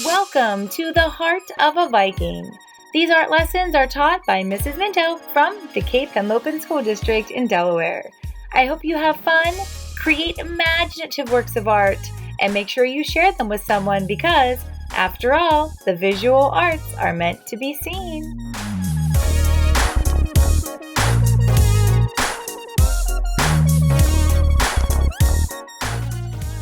Welcome to the Heart of a Viking. These art lessons are taught by Mrs. Minto from the Cape Henlopen School District in Delaware. I hope you have fun, create imaginative works of art, and make sure you share them with someone because, after all, the visual arts are meant to be seen.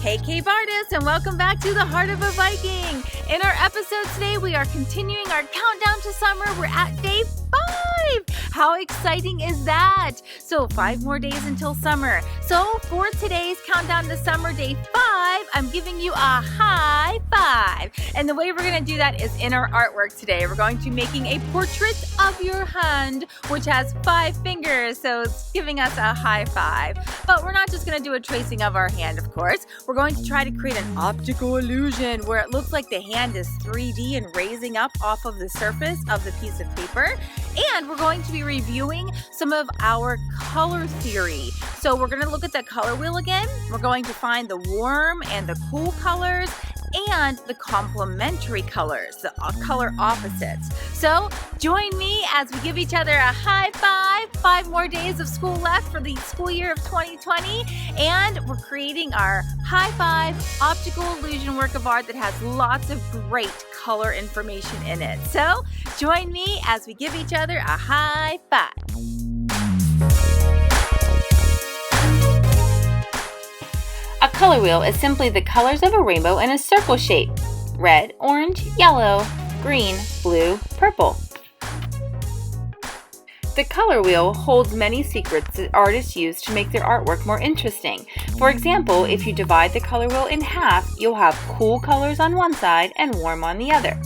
Hey Cape artists, and welcome back to the Heart of a Viking. In our episode today, we are continuing our countdown to summer. We're at day 5. How exciting is that? So 5 more days until summer. So for today's countdown to summer, day 5, I'm giving you a high five. And the way we're going to do that is in our artwork today. We're going to be making a portrait of your hand, which has 5 fingers. So it's giving us a high five. But we're not just going to do a tracing of our hand, of course. We're going to try to create an optical illusion where it looks like the hand is 3D and raising up off of the surface of the piece of paper. And we're going to be reviewing some of our color theory. So we're going to look at the color wheel again. We're going to find the warm and the cool colors and the complementary colors, the color opposites. So join me as we give each other a high five. 5 more days of school left for the school year of 2020. And we're creating our high five optical illusion work of art that has lots of great color information in it. So join me as we give each other a high five. A color wheel is simply the colors of a rainbow in a circle shape: red, orange, yellow, green, blue, purple. The color wheel holds many secrets that artists use to make their artwork more interesting. For example, if you divide the color wheel in half, you'll have cool colors on one side and warm on the other.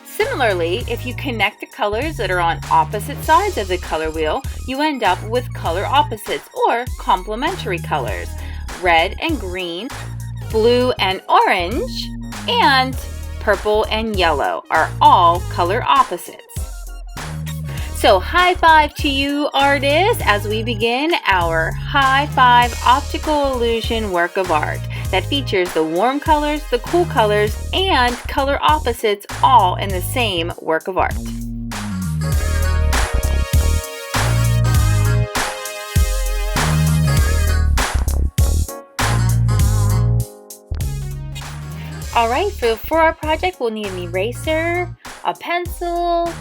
Similarly, if you connect the colors that are on opposite sides of the color wheel, you end up with color opposites or complementary colors. Red and green, blue and orange, and purple and yellow are all color opposites. So high five to you artists as we begin our high five optical illusion work of art that features the warm colors, the cool colors, and color opposites all in the same work of art. Alright, so for our project we'll need an eraser, a pencil,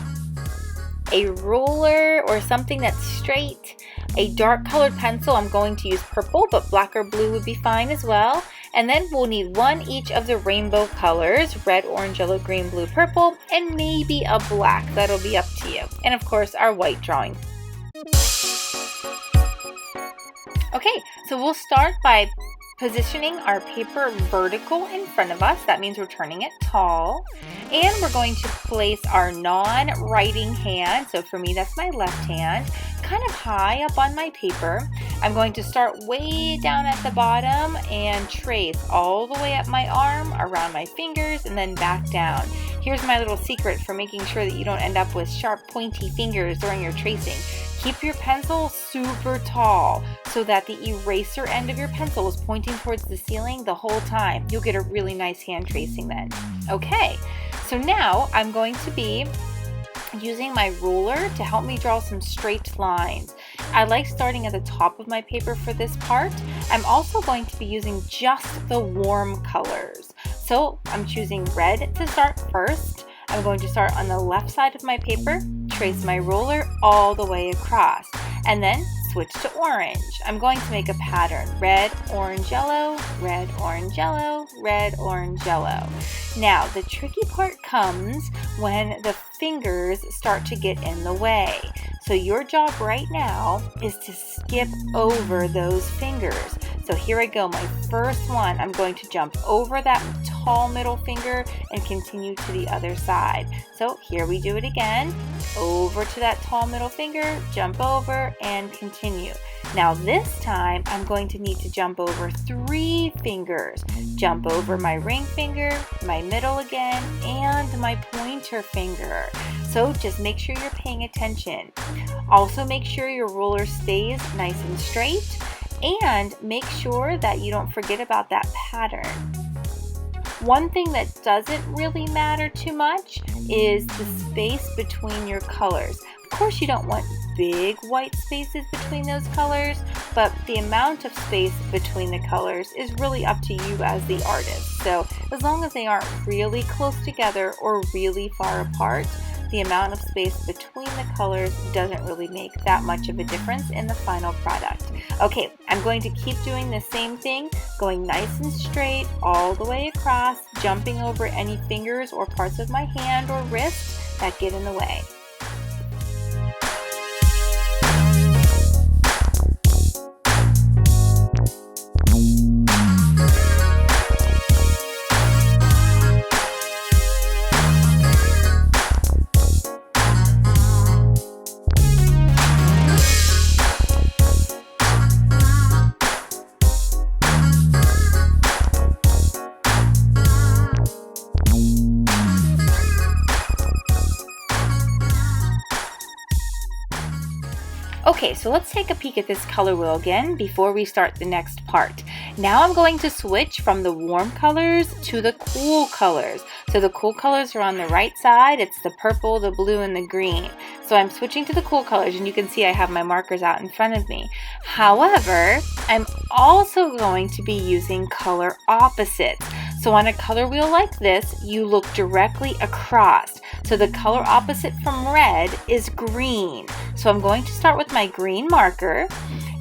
a ruler or something that's straight, a dark colored pencil. I'm going to use purple, but black or blue would be fine as well. And then we'll need one each of the rainbow colors: red, orange, yellow, green, blue, purple, and maybe a black. That'll be up to you. And of course, our white drawing. Okay, so we'll start by positioning our paper vertical in front of us. That means we're turning it tall. And we're going to place our non-writing hand, so for me that's my left hand, kind of high up on my paper. I'm going to start way down at the bottom and trace all the way up my arm, around my fingers, and then back down. Here's my little secret for making sure that you don't end up with sharp, pointy fingers during your tracing. Keep your pencil super tall so that the eraser end of your pencil is pointing towards the ceiling the whole time. You'll get a really nice hand tracing then. Okay, so now I'm going to be using my ruler to help me draw some straight lines. I like starting at the top of my paper for this part. I'm also going to be using just the warm colors. So I'm choosing red to start first. I'm going to start on the left side of my paper, trace my ruler all the way across, and then switch to orange. I'm going to make a pattern: red, orange, yellow, red, orange, yellow, red, orange, yellow. Now, the tricky part comes when the fingers start to get in the way. So your job right now is to skip over those fingers. So here I go, my first one. I'm going to jump over that tall middle finger and continue to the other side. So here we do it again. Over to that tall middle finger, jump over, and continue. Now this time, I'm going to need to jump over 3 fingers. Jump over my ring finger, my middle again, and my pointer finger. So just make sure you're paying attention. Also make sure your ruler stays nice and straight, and make sure that you don't forget about that pattern. One thing that doesn't really matter too much is the space between your colors. Of course, you don't want big white spaces between those colors, but the amount of space between the colors is really up to you as the artist. So as long as they aren't really close together or really far apart, the amount of space between the colors doesn't really make that much of a difference in the final product. Okay, I'm going to keep doing the same thing, going nice and straight all the way across, jumping over any fingers or parts of my hand or wrist that get in the way. Okay, so let's take a peek at this color wheel again before we start the next part. Now I'm going to switch from the warm colors to the cool colors. So the cool colors are on the right side. It's the purple, the blue, and the green. So I'm switching to the cool colors, and you can see I have my markers out in front of me. However, I'm also going to be using color opposites. So on a color wheel like this, you look directly across. So the color opposite from red is green. So I'm going to start with my green marker,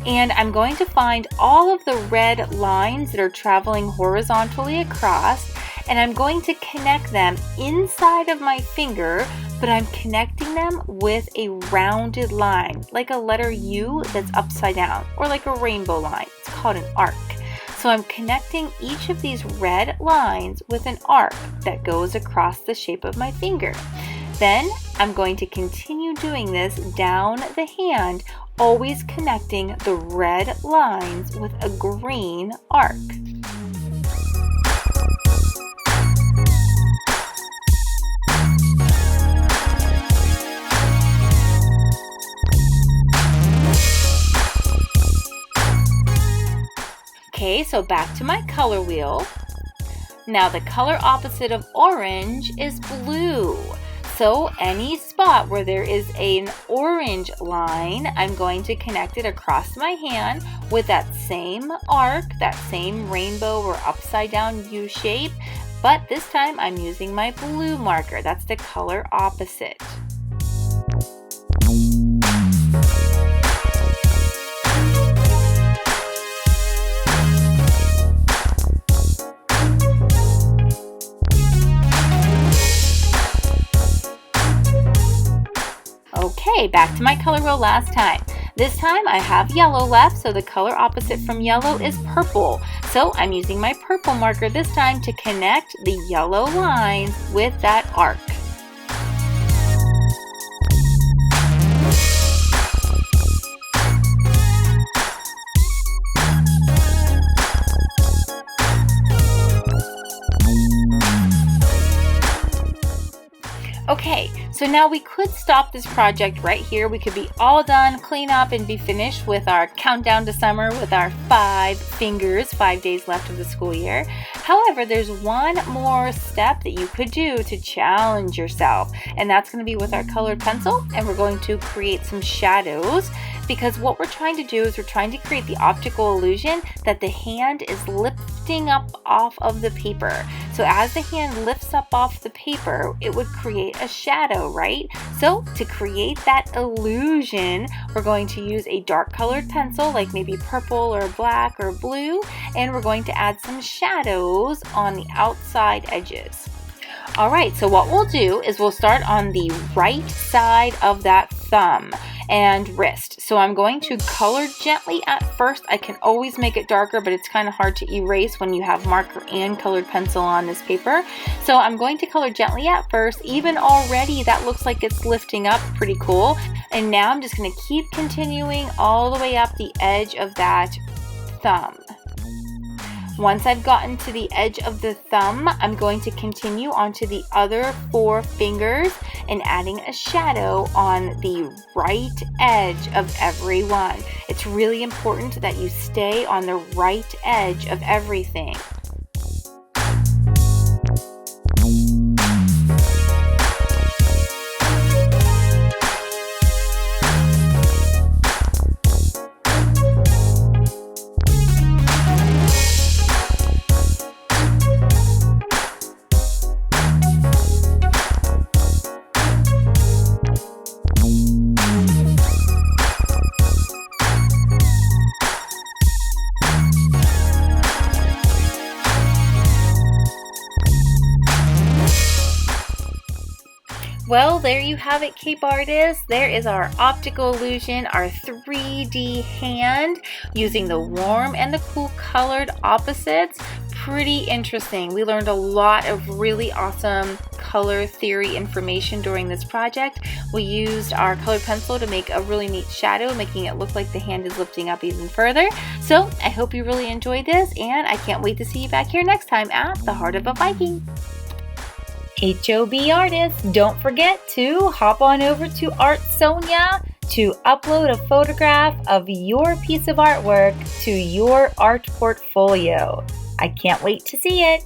and I'm going to find all of the red lines that are traveling horizontally across, and I'm going to connect them inside of my finger, but I'm connecting them with a rounded line, like a letter U that's upside down, or like a rainbow line. It's called an arc. So I'm connecting each of these red lines with an arc that goes across the shape of my finger. Then I'm going to continue doing this down the hand, always connecting the red lines with a green arc. Okay, so back to my color wheel. Now the color opposite of orange is blue. So any spot where there is an orange line, I'm going to connect it across my hand with that same arc, that same rainbow or upside down U shape, but this time I'm using my blue marker. That's the color opposite. Okay, back to my color wheel last time. This time I have yellow left, so the color opposite from yellow is purple. So I'm using my purple marker this time to connect the yellow lines with that arc. Okay, so now we could stop this project right here. We could be all done, clean up, and be finished with our countdown to summer with our 5 fingers, 5 days left of the school year. However, there's one more step that you could do to challenge yourself, and that's going to be with our colored pencil, and we're going to create some shadows, because what we're trying to do is we're trying to create the optical illusion that the hand is lifting up off of the paper. So as the hand lifts up off the paper, it would create a shadow, right? So to create that illusion, we're going to use a dark colored pencil, like maybe purple or black or blue, and we're going to add some shadows on the outside edges. Alright, so what we'll do is we'll start on the right side of that thumb and wrist. So I'm going to color gently at first. I can always make it darker, but it's kind of hard to erase when you have marker and colored pencil on this paper. So I'm going to color gently at first. Even already that looks like it's lifting up, pretty cool. And now I'm just going to keep continuing all the way up the edge of that thumb. Once I've gotten to the edge of the thumb, I'm going to continue onto the other 4 fingers and adding a shadow on the right edge of every one. It's really important that you stay on the right edge of everything. Well, there you have it, Cape artists. There is our optical illusion, our 3D hand using the warm and the cool colored opposites. Pretty interesting. We learned a lot of really awesome color theory information during this project. We used our colored pencil to make a really neat shadow, making it look like the hand is lifting up even further. So I hope you really enjoyed this, and I can't wait to see you back here next time at the Heart of a Viking. HOB artists, don't forget to hop on over to Artsonia to upload a photograph of your piece of artwork to your art portfolio. I can't wait to see it.